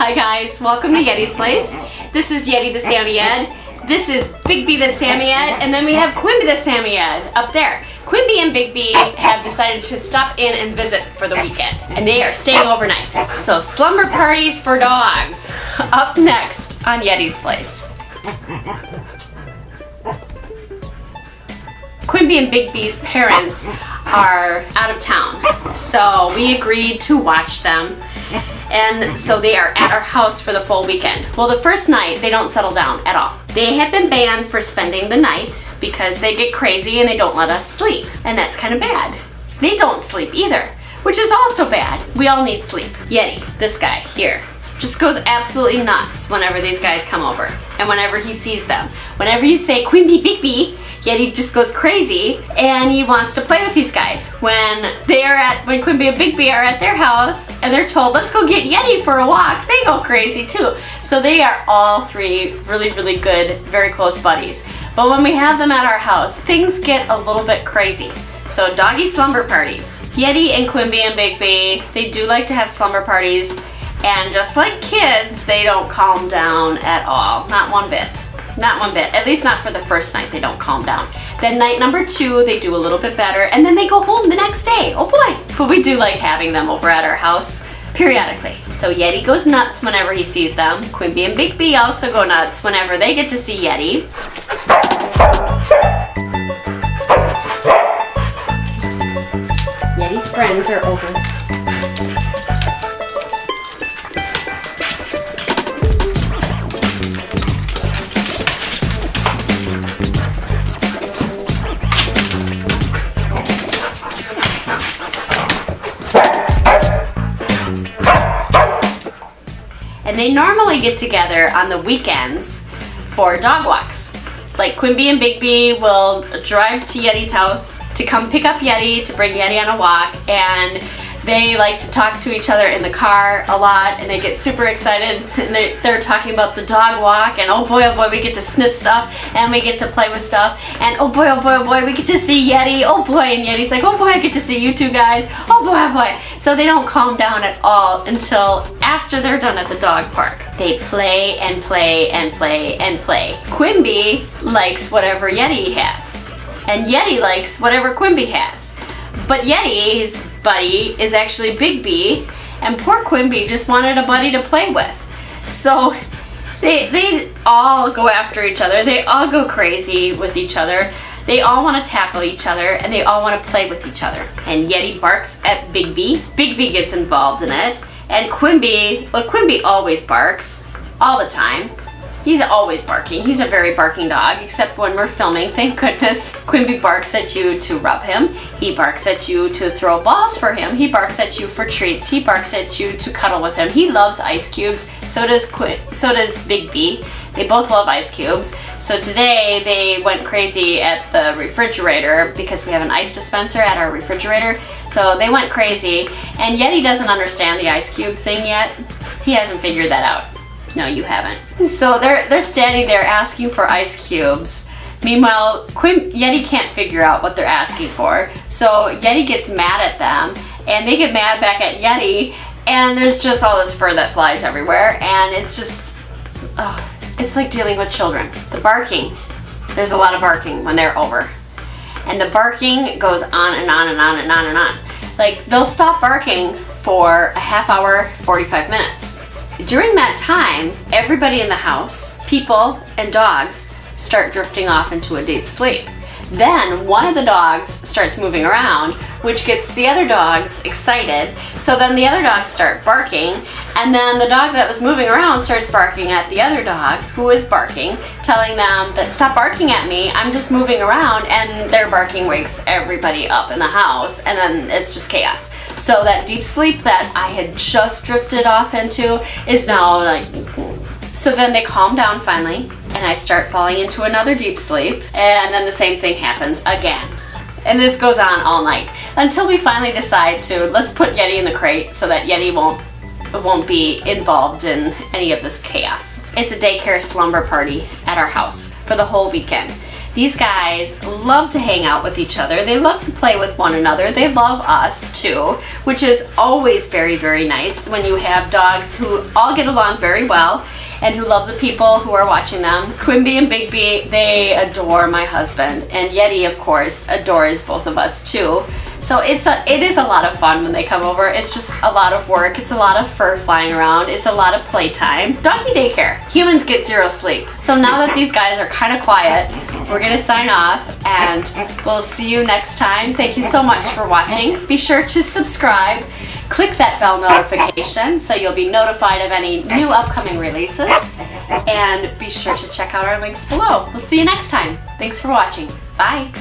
Hi guys, welcome to Yeti's place. This is Yeti the Samoyed. This is Bigby the Samoyed, and then we have Quimby the Samoyed up there. Quimby and Bigby have decided to stop in and visit for the weekend, and they are staying overnight. So slumber parties for dogs. Up next on Yeti's place. Quimby and Bigby's parents are out of town, so we agreed to watch them. And so they are at our house for the full weekend. Well, the first night, they don't settle down at all. They have been banned for spending the night because they get crazy and they don't let us sleep. And that's kind of bad. They don't sleep either, which is also bad. We all need sleep. Yeti, this guy here, just goes absolutely nuts whenever these guys come over and whenever he sees them. Whenever you say Quimby Bigby, Yeti just goes crazy and he wants to play with these guys. When Quimby and Bigby are at their house and they're told, let's go get Yeti for a walk, they go crazy too. So they are all three really, really good, very close buddies. But when we have them at our house, things get a little bit crazy. So doggy slumber parties. Yeti and Quimby and Bigby, they do like to have slumber parties. And just like kids, they don't calm down at all. Not one bit. Not one bit. At least not for the first night, they don't calm down. Then night number 2, they do a little bit better, and then they go home the next day. Oh boy. But we do like having them over at our house periodically. So Yeti goes nuts whenever he sees them. Quimby and Bigby also go nuts whenever they get to see Yeti. Yeti's friends are over. And they normally get together on the weekends for dog walks. Like Quimby and Bigby will drive to Yeti's house to come pick up Yeti, to bring Yeti on a walk, and they like to talk to each other in the car a lot, and they get super excited, and they're talking about the dog walk, and oh boy, we get to sniff stuff, and we get to play with stuff, and oh boy, we get to see Yeti, oh boy, and Yeti's like, oh boy, I get to see you two guys, oh boy. So they don't calm down at all until after they're done at the dog park. They play and play and play and play. Quimby likes whatever Yeti has, and Yeti likes whatever Quimby has. But Yeti's buddy is actually Bigby, and poor Quimby just wanted a buddy to play with. So they all go after each other. They all go crazy with each other. They all want to tackle each other, and they all want to play with each other. And Yeti barks at Bigby. Bigby gets involved in it. And Quimby always barks all the time. He's always barking. He's a very barking dog, except when we're filming, thank goodness. Quimby barks at you to rub him. He barks at you to throw balls for him. He barks at you for treats. He barks at you to cuddle with him. He loves ice cubes. So does Bigby. They both love ice cubes. So today they went crazy at the refrigerator because we have an ice dispenser at our refrigerator. So they went crazy, and Yeti doesn't understand the ice cube thing yet. He hasn't figured that out. No, you haven't. So they're standing there asking for ice cubes. Meanwhile, Yeti can't figure out what they're asking for. So Yeti gets mad at them, and they get mad back at Yeti, and there's just all this fur that flies everywhere, and it's just, it's like dealing with children. The barking, there's a lot of barking when they're over. And the barking goes on and on and on and on and on. Like, they'll stop barking for a half hour, 45 minutes. During that time, everybody in the house, people and dogs, start drifting off into a deep sleep. Then one of the dogs starts moving around, which gets the other dogs excited. So then the other dogs start barking, and then the dog that was moving around starts barking at the other dog who is barking, telling them that stop barking at me, I'm just moving around, and their barking wakes everybody up in the house, and then it's just chaos. So that deep sleep that I had just drifted off into is now like, so then they calm down finally, and I start falling into another deep sleep, and then the same thing happens again. And this goes on all night until we finally decide to, let's put Yeti in the crate so that Yeti won't be involved in any of this chaos. It's a daycare slumber party at our house for the whole weekend. These guys love to hang out with each other. They love to play with one another. They love us too, which is always very, very nice when you have dogs who all get along very well and who love the people who are watching them. Quimby and Bigby, they adore my husband, and Yeti, of course, adores both of us too. So it is a lot of fun when they come over. It's just a lot of work. It's a lot of fur flying around. It's a lot of playtime. Doggy daycare. Humans get zero sleep. So now that these guys are kind of quiet, we're gonna sign off and we'll see you next time. Thank you so much for watching. Be sure to subscribe. Click that bell notification so you'll be notified of any new upcoming releases. And be sure to check out our links below. We'll see you next time. Thanks for watching. Bye.